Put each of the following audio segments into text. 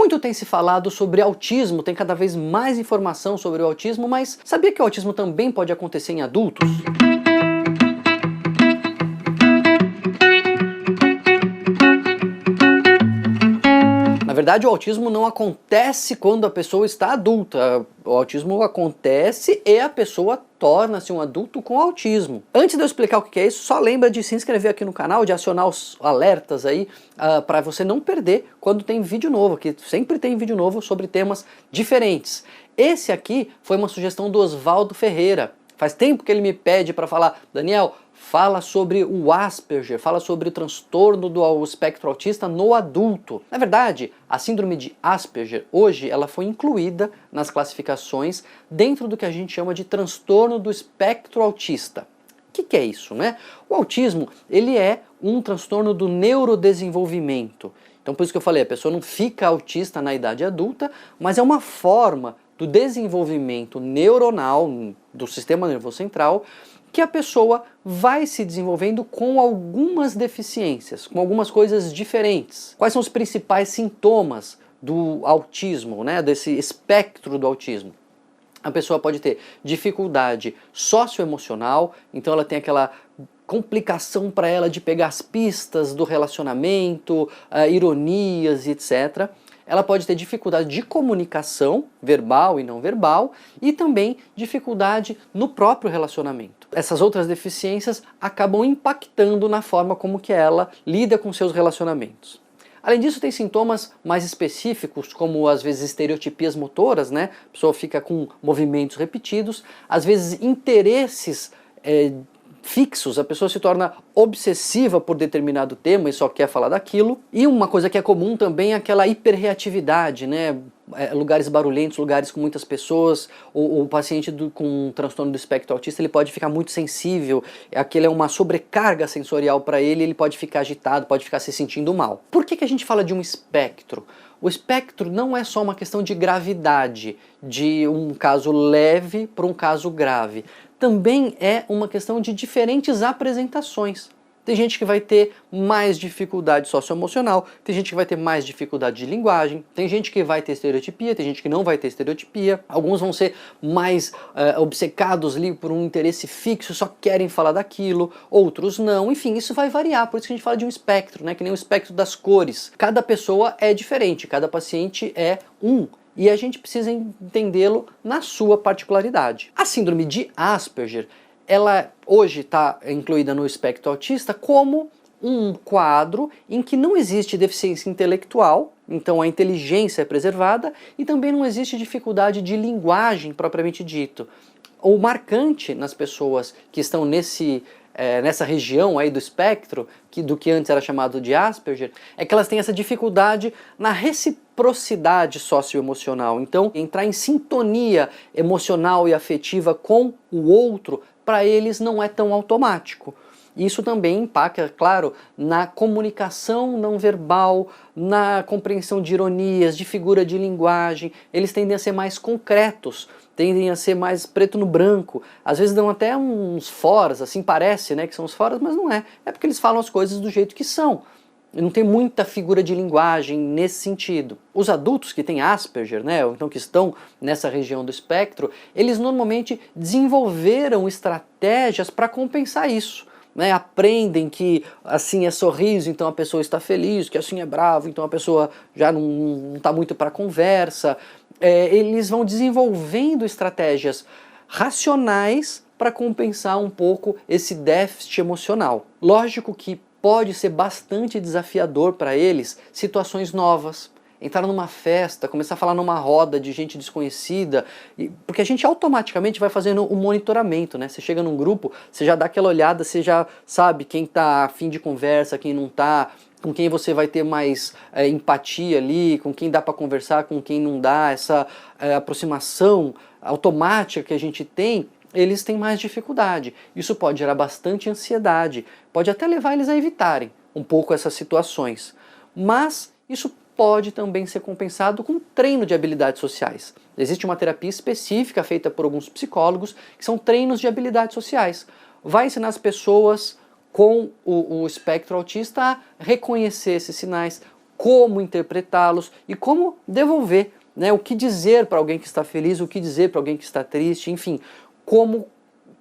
Muito tem se falado sobre autismo, tem cada vez mais informação sobre o autismo, mas sabia que o autismo também pode acontecer em adultos? Na verdade, o autismo não acontece quando a pessoa está adulta. O autismo acontece e a pessoa torna-se um adulto com autismo. Antes de eu explicar o que é isso, só lembra de se inscrever aqui no canal, de acionar os alertas aí, para você não perder quando tem vídeo novo, que sempre tem vídeo novo sobre temas diferentes. Esse aqui foi uma sugestão do Oswaldo Ferreira. Faz tempo que ele me pede para falar, Daniel, fala sobre o Asperger, fala sobre o transtorno do espectro autista no adulto. Na verdade, a síndrome de Asperger, hoje, ela foi incluída nas classificações dentro do que a gente chama de transtorno do espectro autista. O que é isso, né? O autismo, ele é um transtorno do neurodesenvolvimento. Então, por isso que eu falei, a pessoa não fica autista na idade adulta, mas é uma forma do desenvolvimento neuronal do sistema nervoso central que a pessoa vai se desenvolvendo com algumas deficiências, com algumas coisas diferentes. Quais são os principais sintomas do autismo, né, desse espectro do autismo? A pessoa pode ter dificuldade socioemocional, então ela tem aquela complicação para ela de pegar as pistas do relacionamento, ironias e etc. Ela pode ter dificuldade de comunicação, verbal e não verbal, e também dificuldade no próprio relacionamento. Essas outras deficiências acabam impactando na forma como que ela lida com seus relacionamentos. Além disso, tem sintomas mais específicos, como às vezes estereotipias motoras, né? A pessoa fica com movimentos repetidos, às vezes interesses fixos, a pessoa se torna obsessiva por determinado tema e só quer falar daquilo. E uma coisa que é comum também é aquela hiperreatividade, né? Lugares barulhentos, lugares com muitas pessoas. O paciente com transtorno do espectro autista, ele pode ficar muito sensível, aquilo é uma sobrecarga sensorial para ele, ele pode ficar agitado, pode ficar se sentindo mal. Por que a gente fala de um espectro? O espectro não é só uma questão de gravidade, de um caso leve para um caso grave. Também é uma questão de diferentes apresentações. Tem gente que vai ter mais dificuldade socioemocional, tem gente que vai ter mais dificuldade de linguagem, tem gente que vai ter estereotipia, tem gente que não vai ter estereotipia. Alguns vão ser mais obcecados ali por um interesse fixo, só querem falar daquilo, outros não. Enfim, isso vai variar, por isso que a gente fala de um espectro, né? Que nem o espectro das cores. Cada pessoa é diferente, cada paciente é um. E a gente precisa entendê-lo na sua particularidade. A síndrome de Asperger, ela hoje está incluída no espectro autista como um quadro em que não existe deficiência intelectual, então a inteligência é preservada, e também não existe dificuldade de linguagem propriamente dito. O marcante nas pessoas que estão nessa região aí do espectro, do que antes era chamado de Asperger, é que elas têm essa dificuldade na reciprocidade socioemocional. Então, entrar em sintonia emocional e afetiva com o outro, para eles não é tão automático. Isso também impacta, claro, na comunicação não verbal, na compreensão de ironias, de figura de linguagem. Eles tendem a ser mais concretos, tendem a ser mais preto no branco. Às vezes dão até uns foras, assim parece, né, que são os foras, mas não é. É porque eles falam as coisas do jeito que são. Não tem muita figura de linguagem nesse sentido. Os adultos que têm Asperger, né, ou então que estão nessa região do espectro, eles normalmente desenvolveram estratégias para compensar isso. Né, aprendem que assim é sorriso, então a pessoa está feliz, que assim é bravo, então a pessoa já não está muito para conversa. Eles vão desenvolvendo estratégias racionais para compensar um pouco esse déficit emocional. Lógico que pode ser bastante desafiador para eles situações novas. Entrar numa festa, começar a falar numa roda de gente desconhecida, porque a gente automaticamente vai fazendo um monitoramento, né? Você chega num grupo, você já dá aquela olhada, você já sabe quem está a fim de conversa, quem não está, com quem você vai ter mais empatia ali, com quem dá para conversar, com quem não dá, essa aproximação automática que a gente tem, eles têm mais dificuldade. Isso pode gerar bastante ansiedade, pode até levar eles a evitarem um pouco essas situações, mas isso pode também ser compensado com treino de habilidades sociais. Existe uma terapia específica feita por alguns psicólogos que são treinos de habilidades sociais. Vai ensinar as pessoas com o espectro autista a reconhecer esses sinais, como interpretá-los e como devolver, né? O que dizer para alguém que está feliz, o que dizer para alguém que está triste, enfim, como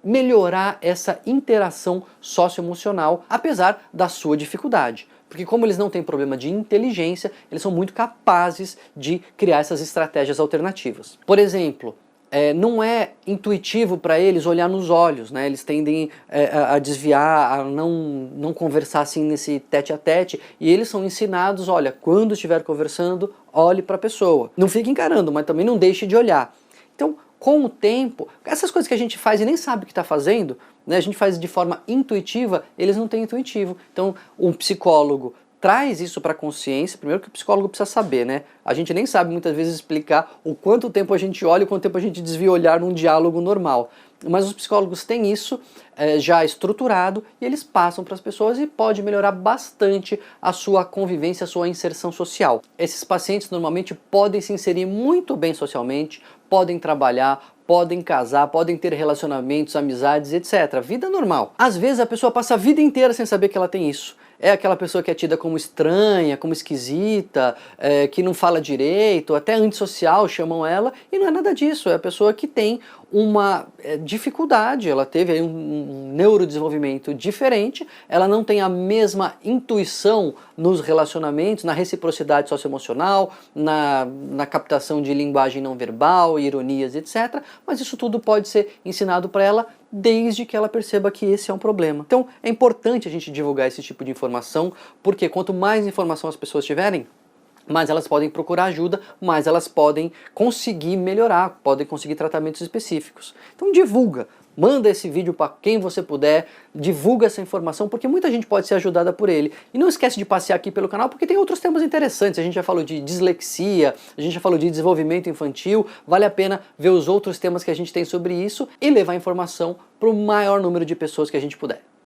melhorar essa interação socioemocional, apesar da sua dificuldade. Porque como eles não têm problema de inteligência, eles são muito capazes de criar essas estratégias alternativas. Por exemplo, não é intuitivo para eles olhar nos olhos, né? Eles tendem a desviar, a não conversar assim nesse tete a tete, e eles são ensinados, olha, quando estiver conversando, olhe para a pessoa. Não fique encarando, mas também não deixe de olhar. Então, com o tempo, essas coisas que a gente faz e nem sabe o que está fazendo, né, a gente faz de forma intuitiva, eles não têm intuitivo. Então, um psicólogo traz isso para a consciência, primeiro que o psicólogo precisa saber, né? A gente nem sabe muitas vezes explicar o quanto tempo a gente olha e o quanto tempo a gente desvia o olhar num diálogo normal. Mas os psicólogos têm isso já estruturado e eles passam para as pessoas e pode melhorar bastante a sua convivência, a sua inserção social. Esses pacientes normalmente podem se inserir muito bem socialmente, podem trabalhar, podem casar, podem ter relacionamentos, amizades, etc. Vida normal. Às vezes a pessoa passa a vida inteira sem saber que ela tem isso. É aquela pessoa que é tida como estranha, como esquisita, que não fala direito, até antissocial chamam ela, e não é nada disso, é a pessoa que tem uma dificuldade, ela teve aí um neurodesenvolvimento diferente, ela não tem a mesma intuição nos relacionamentos, na reciprocidade socioemocional, na captação de linguagem não verbal, ironias, etc. Mas isso tudo pode ser ensinado para ela desde que ela perceba que esse é um problema. Então é importante a gente divulgar esse tipo de informação, porque quanto mais informação as pessoas tiverem, mais elas podem procurar ajuda, mais elas podem conseguir melhorar, podem conseguir tratamentos específicos. Então divulga, manda esse vídeo para quem você puder, divulga essa informação, porque muita gente pode ser ajudada por ele. E não esquece de passear aqui pelo canal, porque tem outros temas interessantes. A gente já falou de dislexia, a gente já falou de desenvolvimento infantil, vale a pena ver os outros temas que a gente tem sobre isso e levar informação para o maior número de pessoas que a gente puder.